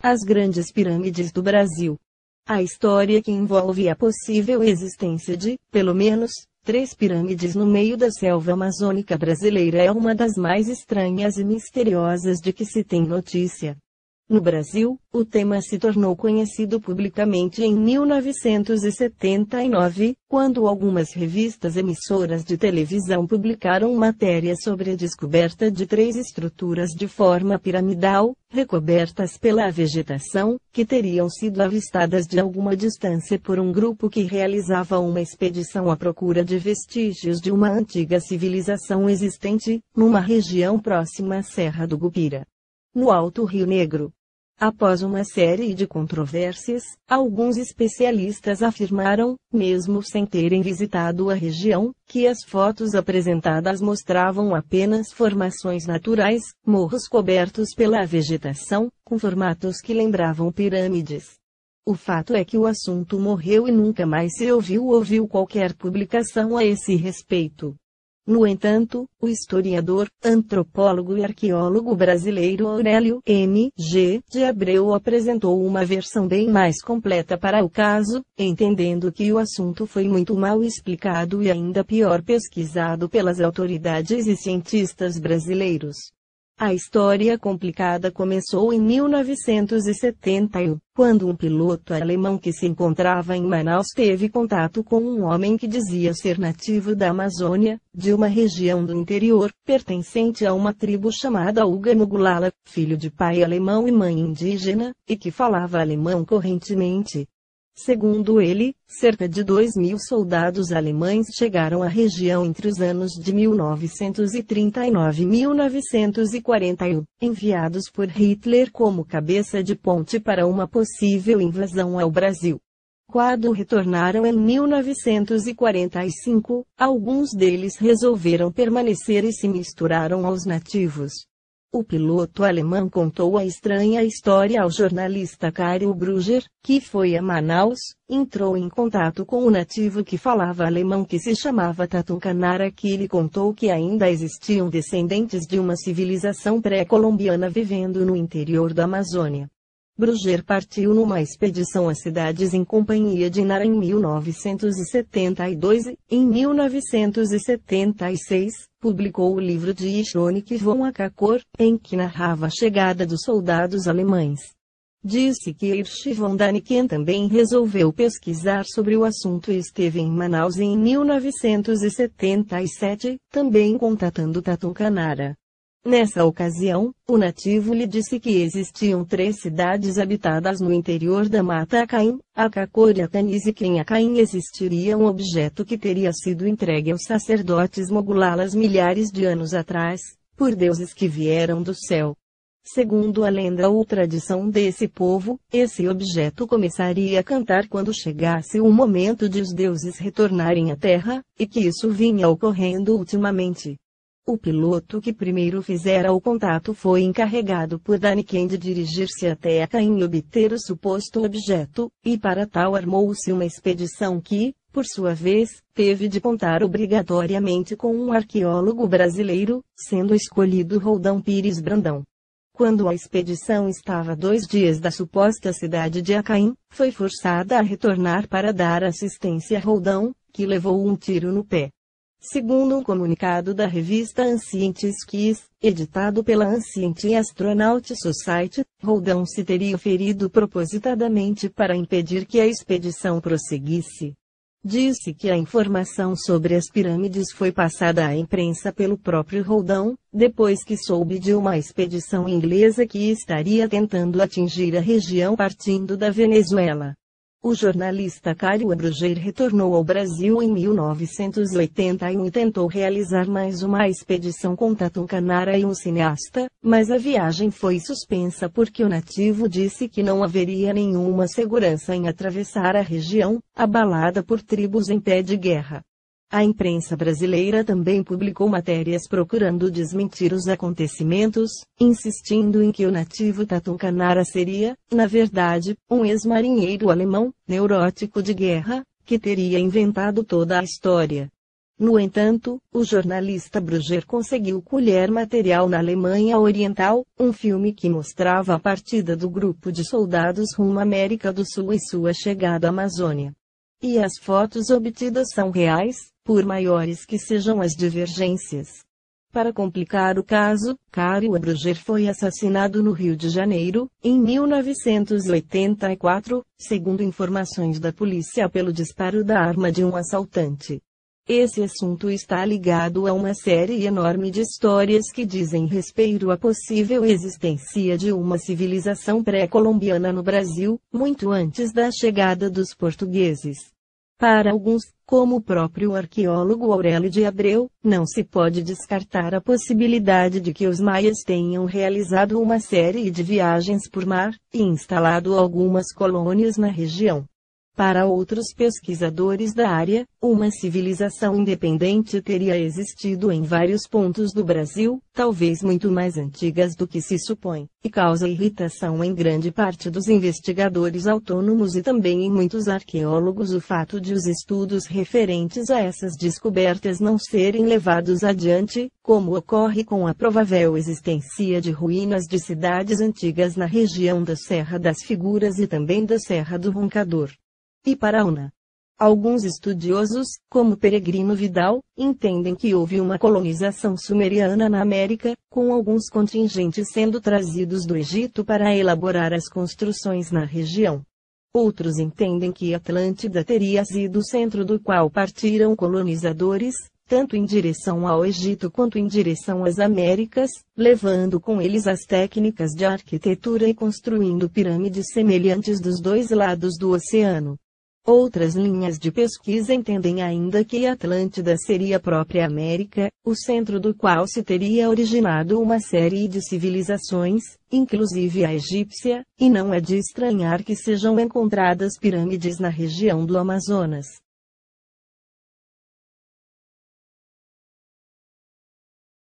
As grandes pirâmides do Brasil. A história que envolve a possível existência de, pelo menos, 3 pirâmides no meio da selva amazônica brasileira é uma das mais estranhas e misteriosas de que se tem notícia. No Brasil, o tema se tornou conhecido publicamente em 1979, quando algumas revistas emissoras de televisão publicaram matérias sobre a descoberta de 3 estruturas de forma piramidal, recobertas pela vegetação, que teriam sido avistadas de alguma distância por um grupo que realizava uma expedição à procura de vestígios de uma antiga civilização existente, numa região próxima à Serra do Gupira, no Alto Rio Negro. Após uma série de controvérsias, alguns especialistas afirmaram, mesmo sem terem visitado a região, que as fotos apresentadas mostravam apenas formações naturais, morros cobertos pela vegetação, com formatos que lembravam pirâmides. O fato é que o assunto morreu e nunca mais se ouviu qualquer publicação a esse respeito. No entanto, o historiador, antropólogo e arqueólogo brasileiro Aurélio M. G. de Abreu apresentou uma versão bem mais completa para o caso, entendendo que o assunto foi muito mal explicado e ainda pior pesquisado pelas autoridades e cientistas brasileiros. A história complicada começou em 1971, quando um piloto alemão que se encontrava em Manaus teve contato com um homem que dizia ser nativo da Amazônia, de uma região do interior, pertencente a uma tribo chamada Uga Mugulala, filho de pai alemão e mãe indígena, e que falava alemão correntemente. Segundo ele, cerca de 2.000 soldados alemães chegaram à região entre os anos de 1939 e 1941, enviados por Hitler como cabeça de ponte para uma possível invasão ao Brasil. Quando retornaram em 1945, alguns deles resolveram permanecer e se misturaram aos nativos. O piloto alemão contou a estranha história ao jornalista Karl Brugger, que foi a Manaus, entrou em contato com o nativo que falava alemão que se chamava Tatunkanara, que lhe contou que ainda existiam descendentes de uma civilização pré-colombiana vivendo no interior da Amazônia. Brugger partiu numa expedição a cidades em companhia de Nara em 1972 e, em 1976, publicou o livro de Ishronik von Akakor, em que narrava a chegada dos soldados alemães. Disse que Hirsch von Daniken também resolveu pesquisar sobre o assunto e esteve em Manaus em 1977, também contatando Tatunkanara. Nessa ocasião, o nativo lhe disse que existiam 3 cidades habitadas no interior da Mata Acaim, Akakor e Atanise, que em Acaim existiria um objeto que teria sido entregue aos sacerdotes mogulalas milhares de anos atrás, por deuses que vieram do céu. Segundo a lenda ou tradição desse povo, esse objeto começaria a cantar quando chegasse o momento de os deuses retornarem à terra, e que isso vinha ocorrendo ultimamente. O piloto que primeiro fizera o contato foi encarregado por Daniken de dirigir-se até Acaim e obter o suposto objeto, e para tal armou-se uma expedição que, por sua vez, teve de contar obrigatoriamente com um arqueólogo brasileiro, sendo escolhido Roldão Pires Brandão. Quando a expedição estava a 2 dias da suposta cidade de Acaim, foi forçada a retornar para dar assistência a Roldão, que levou um tiro no pé. Segundo um comunicado da revista Ancient Skis, editado pela Ancient Astronaut Society, Roldão se teria ferido propositadamente para impedir que a expedição prosseguisse. Disse que a informação sobre as pirâmides foi passada à imprensa pelo próprio Roldão, depois que soube de uma expedição inglesa que estaria tentando atingir a região partindo da Venezuela. O jornalista Karl Brugger retornou ao Brasil em 1981 e tentou realizar mais uma expedição com Tatunkanara e um cineasta, mas a viagem foi suspensa porque o nativo disse que não haveria nenhuma segurança em atravessar a região, abalada por tribos em pé de guerra. A imprensa brasileira também publicou matérias procurando desmentir os acontecimentos, insistindo em que o nativo Tatunkanara seria, na verdade, um ex-marinheiro alemão, neurótico de guerra, que teria inventado toda a história. No entanto, o jornalista Brugger conseguiu colher material na Alemanha Oriental, um filme que mostrava a partida do grupo de soldados rumo à América do Sul e sua chegada à Amazônia. E as fotos obtidas são reais, por maiores que sejam as divergências. Para complicar o caso, Cario Brugger foi assassinado no Rio de Janeiro, em 1984, segundo informações da polícia pelo disparo da arma de um assaltante. Esse assunto está ligado a uma série enorme de histórias que dizem respeito à possível existência de uma civilização pré-colombiana no Brasil, muito antes da chegada dos portugueses. Para alguns, como o próprio arqueólogo Aurélio de Abreu, não se pode descartar a possibilidade de que os maias tenham realizado uma série de viagens por mar, e instalado algumas colônias na região. Para outros pesquisadores da área, uma civilização independente teria existido em vários pontos do Brasil, talvez muito mais antigas do que se supõe, e causa irritação em grande parte dos investigadores autônomos e também em muitos arqueólogos o fato de os estudos referentes a essas descobertas não serem levados adiante, como ocorre com a provável existência de ruínas de cidades antigas na região da Serra das Figuras e também da Serra do Roncador. E Paraúna. Alguns estudiosos, como Peregrino Vidal, entendem que houve uma colonização sumeriana na América, com alguns contingentes sendo trazidos do Egito para elaborar as construções na região. Outros entendem que Atlântida teria sido o centro do qual partiram colonizadores, tanto em direção ao Egito quanto em direção às Américas, levando com eles as técnicas de arquitetura e construindo pirâmides semelhantes dos dois lados do oceano. Outras linhas de pesquisa entendem ainda que Atlântida seria a própria América, o centro do qual se teria originado uma série de civilizações, inclusive a egípcia, e não é de estranhar que sejam encontradas pirâmides na região do Amazonas.